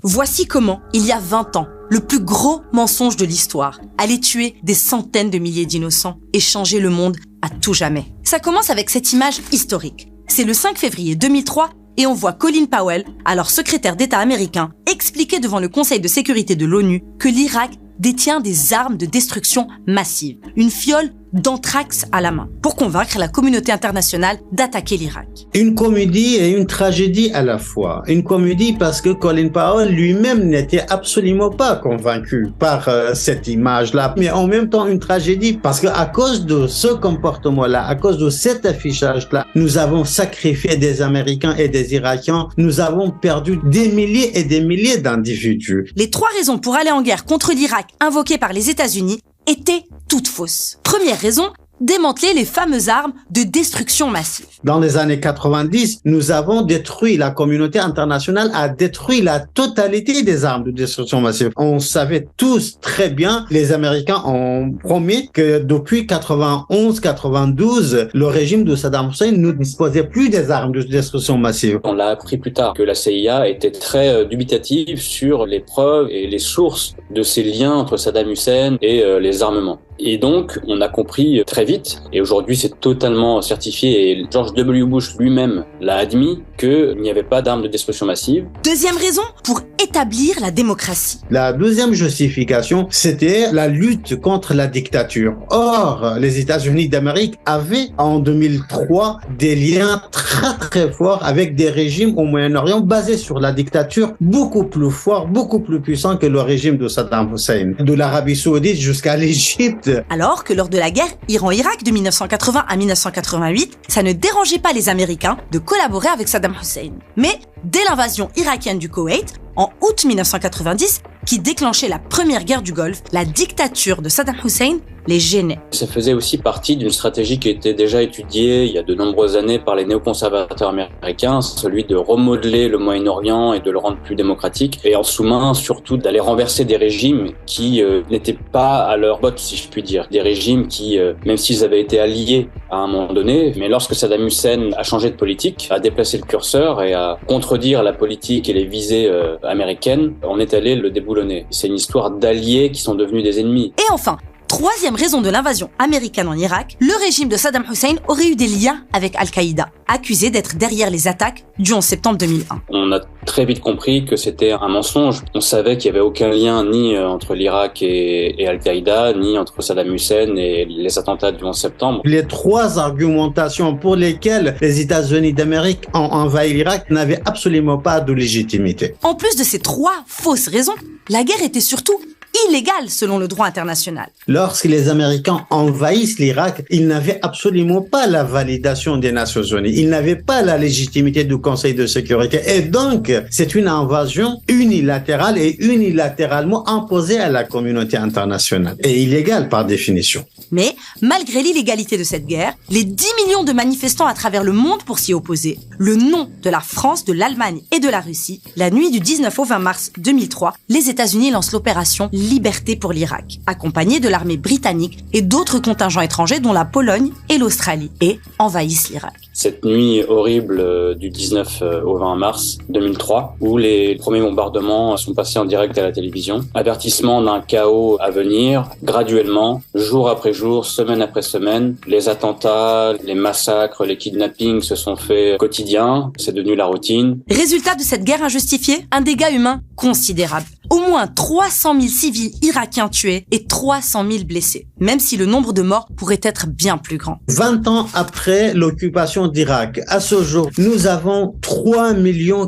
Voici comment, il y a 20 ans, le plus gros mensonge de l'histoire allait tuer des centaines de milliers d'innocents et changer le monde à tout jamais. Ça commence avec cette image historique. C'est le 5 février 2003 et on voit Colin Powell, alors secrétaire d'État américain, expliquer devant le Conseil de sécurité de l'ONU que l'Irak détient des armes de destruction massive, une fiole d'anthrax à la main, pour convaincre la communauté internationale d'attaquer l'Irak. Une comédie et une tragédie à la fois. Une comédie parce que Colin Powell lui-même n'était absolument pas convaincu par cette image-là, mais en même temps une tragédie parce que à cause de ce comportement-là, à cause de cet affichage-là, nous avons sacrifié des Américains et des Irakiens, nous avons perdu des milliers et des milliers d'individus. Les 3 raisons pour aller en guerre contre l'Irak invoquées par les États-Unis étaient toutes fausses. Première raison, démanteler les fameuses armes de destruction massive. Dans les années 90, nous avons détruit, la communauté internationale a détruit la totalité des armes de destruction massive. On savait tous très bien, les Américains ont promis que depuis 91-92, le régime de Saddam Hussein ne disposait plus des armes de destruction massive. On l'a appris plus tard que la CIA était très dubitative sur les preuves et les sources de ces liens entre Saddam Hussein et les armements. Et donc, on a compris très vite, et aujourd'hui c'est totalement certifié, et George W. Bush lui-même l'a admis, qu'il n'y avait pas d'armes de destruction massive. Deuxième raison, pour établir la démocratie. La deuxième justification, c'était la lutte contre la dictature. Or, les États-Unis d'Amérique avaient en 2003 des liens très forts avec des régimes au Moyen-Orient basés sur la dictature, beaucoup plus forts, beaucoup plus puissants que le régime de Saddam Hussein. De l'Arabie Saoudite jusqu'à l'Égypte. Alors que lors de la guerre Iran-Irak de 1980 à 1988, ça ne dérangeait pas les Américains de collaborer avec Saddam Hussein. Mais dès l'invasion irakienne du Koweït, en août 1990, qui déclenchait la première guerre du Golfe, la dictature de Saddam Hussein les gênait. Ça faisait aussi partie d'une stratégie qui était déjà étudiée il y a de nombreuses années par les néoconservateurs américains, celui de remodeler le Moyen-Orient et de le rendre plus démocratique, et en sous-main surtout d'aller renverser des régimes qui n'étaient pas à leur botte, si je puis dire. Des régimes qui, même s'ils avaient été alliés à un moment donné, mais lorsque Saddam Hussein a changé de politique, a déplacé le curseur et a contredire la politique et les visées américaines, on est allé le déboulonner. C'est une histoire d'alliés qui sont devenus des ennemis. Et enfin, troisième raison de l'invasion américaine en Irak, le régime de Saddam Hussein aurait eu des liens avec Al-Qaïda, accusé d'être derrière les attaques du 11 septembre 2001. On a très vite compris que c'était un mensonge. On savait qu'il n'y avait aucun lien ni entre l'Irak et Al-Qaïda, ni entre Saddam Hussein et les attentats du 11 septembre. Les 3 argumentations pour lesquelles les États-Unis d'Amérique ont envahi l'Irak n'avaient absolument pas de légitimité. En plus de ces 3 fausses raisons, la guerre était surtout illégale selon le droit international. Lorsque les Américains envahissent l'Irak, ils n'avaient absolument pas la validation des Nations Unies. Ils n'avaient pas la légitimité du Conseil de sécurité. Et donc, c'est une invasion unilatérale et unilatéralement imposée à la communauté internationale. Et illégale par définition. Mais, malgré l'illégalité de cette guerre, les 10 millions de manifestants à travers le monde pour s'y opposer, le nom de la France, de l'Allemagne et de la Russie, la nuit du 19 au 20 mars 2003, les États-Unis lancent l'opération Liberté pour l'Irak, accompagnée de l'armée britannique et d'autres contingents étrangers dont la Pologne et l'Australie, et envahissent l'Irak. Cette nuit horrible du 19 au 20 mars 2003, où les premiers bombardements sont passés en direct à la télévision, avertissement d'un chaos à venir, graduellement, jour après jour, semaine après semaine, les attentats, les massacres, les kidnappings se sont faits quotidiens, c'est devenu la routine. Résultat de cette guerre injustifiée, un dégât humain considérable. Au moins 300 000 civils irakiens tués et 300 000 blessés, même si le nombre de morts pourrait être bien plus grand. 20 ans après l'occupation d'Irak, à ce jour, nous avons 3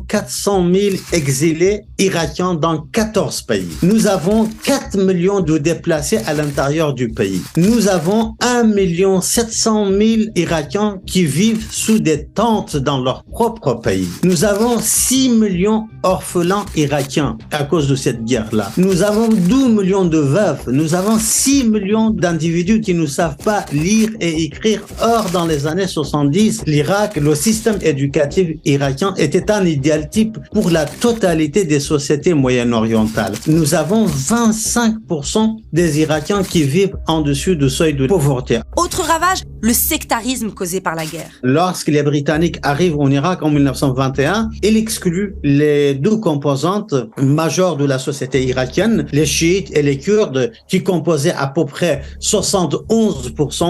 400 000 exilés irakiens dans 14 pays. Nous avons 4 millions de déplacés à l'intérieur du pays. Nous avons 1 700 000 Irakiens qui vivent sous des tentes dans leur propre pays. Nous avons 6 millions d'orphelins irakiens à cause de cette guerre-là. Nous avons 12 millions de veufs, nous avons 6 millions d'individus qui ne savent pas lire et écrire. Or, dans les années 70, l'Irak, le système éducatif irakien était un idéal type pour la totalité des sociétés moyen-orientales. Nous avons 25% des Irakiens qui vivent en dessus du seuil de pauvreté. Autre ravage, le sectarisme causé par la guerre. Lorsque les Britanniques arrivent en Irak en 1921, ils excluent les deux composantes majeures de la société irakienne, les chiites et les kurdes, qui composaient à peu près 71%,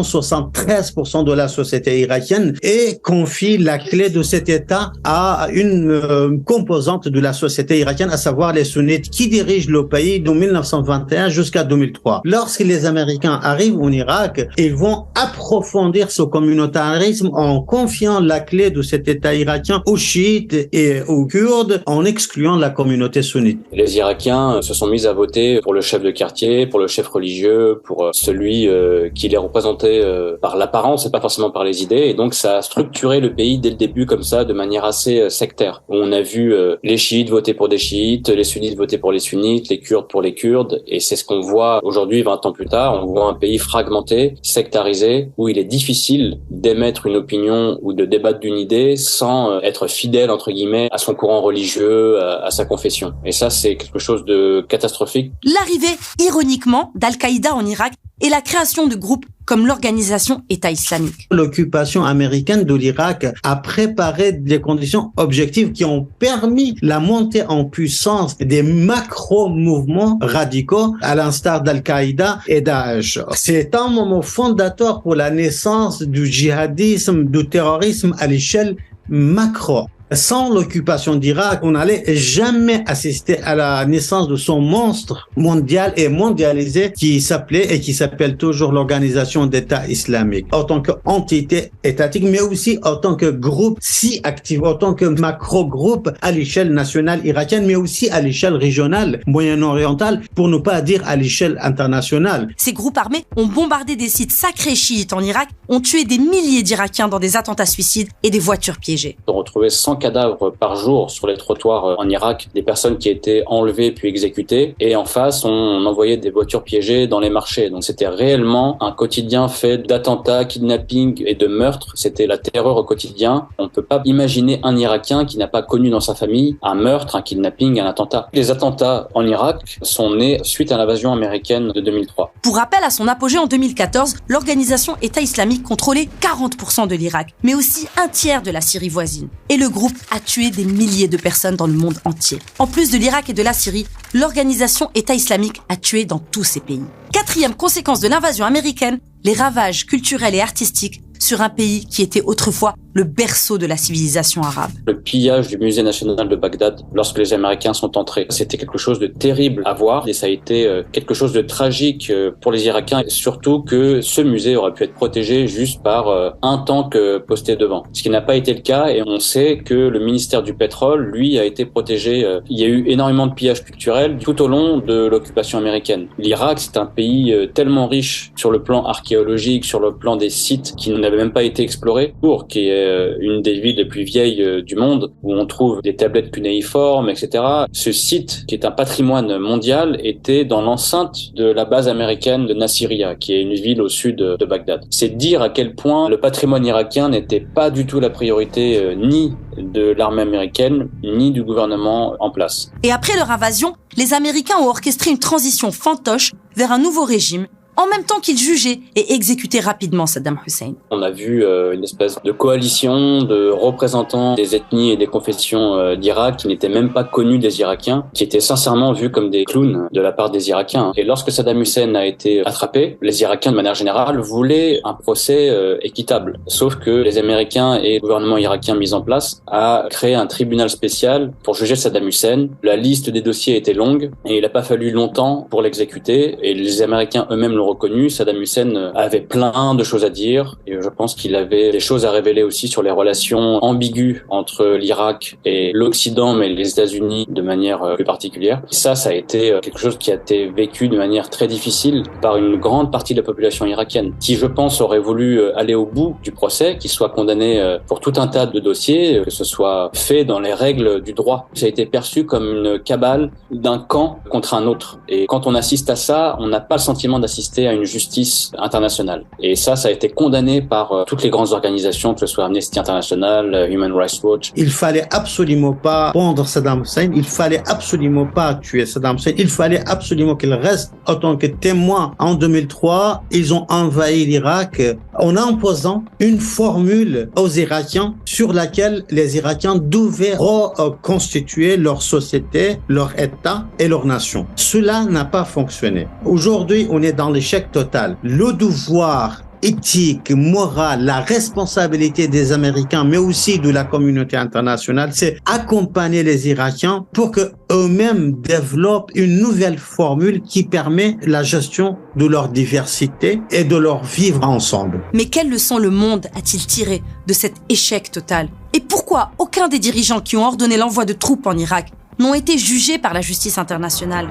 73% de la société irakienne, et confient la clé de cet État à une composante de la société irakienne, à savoir les sunnites, qui dirigent le pays de 1921 jusqu'à 2003. Lorsque les Américains arrivent en Irak, ils vont approfondir ce communautarisme en confiant la clé de cet État irakien aux chiites et aux kurdes, en excluant la communauté sunnite. Les Irakiens se sont mis à voter pour le chef de quartier, pour le chef religieux, pour celui qui les représentait par l'apparence et pas forcément par les idées. Et donc ça a structuré le pays dès le début comme ça, de manière assez sectaire. On a vu les chiites voter pour des chiites, les sunnites voter pour les sunnites, les kurdes pour les kurdes. Et c'est ce qu'on voit aujourd'hui, 20 ans plus tard. On voit un pays fragmenté, sectarisé, où il est difficile d'émettre une opinion ou de débattre d'une idée sans être fidèle, entre guillemets, à son courant religieux, à sa confession. Et ça, c'est quelque chose de catastrophique. L'arrivée, ironiquement, d'Al-Qaïda en Irak et la création de groupes comme l'organisation État islamique. L'occupation américaine de l'Irak a préparé des conditions objectives qui ont permis la montée en puissance des macro-mouvements radicaux à l'instar d'Al-Qaïda et Daesh. C'est un moment fondateur pour la naissance du djihadisme, du terrorisme à l'échelle macro. Sans l'occupation d'Irak, on n'allait jamais assister à la naissance de son monstre mondial et mondialisé qui s'appelait et qui s'appelle toujours l'Organisation d'État islamique, en tant qu'entité étatique, mais aussi en tant que groupe si actif, en tant que macro-groupe à l'échelle nationale irakienne, mais aussi à l'échelle régionale, moyen-orientale, pour ne pas dire à l'échelle internationale. Ces groupes armés ont bombardé des sites sacrés chiites en Irak, ont tué des milliers d'Irakiens dans des attentats suicides et des voitures piégées. On retrouvait 100 cadavres par jour sur les trottoirs en Irak, des personnes qui étaient enlevées puis exécutées, et en face on envoyait des voitures piégées dans les marchés. Donc c'était réellement un quotidien fait d'attentats, kidnappings et de meurtres. C'était la terreur au quotidien. On ne peut pas imaginer un Irakien qui n'a pas connu dans sa famille un meurtre, un kidnapping, un attentat. Les attentats en Irak sont nés suite à l'invasion américaine de 2003. Pour rappel, à son apogée en 2014, l'organisation État islamique contrôlait 40% de l'Irak, mais aussi un tiers de la Syrie voisine. Et le groupe a tué des milliers de personnes dans le monde entier. En plus de l'Irak et de la Syrie, l'organisation État islamique a tué dans tous ces pays. Quatrième conséquence de l'invasion américaine, les ravages culturels et artistiques sur un pays qui était autrefois le berceau de la civilisation arabe. Le pillage du musée national de Bagdad lorsque les Américains sont entrés, c'était quelque chose de terrible à voir et ça a été quelque chose de tragique pour les Irakiens, et surtout que ce musée aurait pu être protégé juste par un tank posté devant. Ce qui n'a pas été le cas, et on sait que le ministère du pétrole, lui, a été protégé. Il y a eu énormément de pillage culturel tout au long de l'occupation américaine. L'Irak, c'est un pays tellement riche sur le plan archéologique, sur le plan des sites qui n'avaient même pas été explorés, qui est une des villes les plus vieilles du monde, où on trouve des tablettes cunéiformes, etc. Ce site, qui est un patrimoine mondial, était dans l'enceinte de la base américaine de Nasiriyah, qui est une ville au sud de Bagdad. C'est dire à quel point le patrimoine irakien n'était pas du tout la priorité ni de l'armée américaine, ni du gouvernement en place. Et après leur invasion, les Américains ont orchestré une transition fantoche vers un nouveau régime, en même temps qu'ils jugeaient et exécutaient rapidement Saddam Hussein. On a vu une espèce de coalition de représentants des ethnies et des confessions d'Irak qui n'étaient même pas connus des Irakiens, qui étaient sincèrement vus comme des clowns de la part des Irakiens. Et lorsque Saddam Hussein a été attrapé, les Irakiens de manière générale voulaient un procès équitable. Sauf que les Américains et le gouvernement irakien mis en place a créé un tribunal spécial pour juger Saddam Hussein. La liste des dossiers était longue et il n'a pas fallu longtemps pour l'exécuter, et les Américains eux-mêmes l'ont nous reconnu, Saddam Hussein avait plein de choses à dire et je pense qu'il avait des choses à révéler aussi sur les relations ambiguës entre l'Irak et l'Occident, mais les États-Unis de manière plus particulière. Ça a été quelque chose qui a été vécu de manière très difficile par une grande partie de la population irakienne, qui, je pense, aurait voulu aller au bout du procès, qu'il soit condamné pour tout un tas de dossiers, que ce soit fait dans les règles du droit. Ça a été perçu comme une cabale d'un camp contre un autre. Et quand on assiste à ça, on n'a pas le sentiment d'assister à une justice internationale. Et ça a été condamné par toutes les grandes organisations, que ce soit Amnesty International, Human Rights Watch. Il fallait absolument pas prendre Saddam Hussein, il fallait absolument pas tuer Saddam Hussein, il fallait absolument qu'il reste en tant que témoin. En 2003, ils ont envahi l'Irak en imposant une formule aux Irakiens sur laquelle les Irakiens devaient reconstituer leur société, leur État et leur nation. Cela n'a pas fonctionné. Aujourd'hui, on est dans l'échec total. Le devoir éthique, morale, la responsabilité des Américains, mais aussi de la communauté internationale, c'est accompagner les Irakiens pour que eux-mêmes développent une nouvelle formule qui permet la gestion de leur diversité et de leur vivre ensemble. Mais quelle leçon le monde a-t-il tiré de cet échec total? Et pourquoi aucun des dirigeants qui ont ordonné l'envoi de troupes en Irak n'ont été jugés par la justice internationale?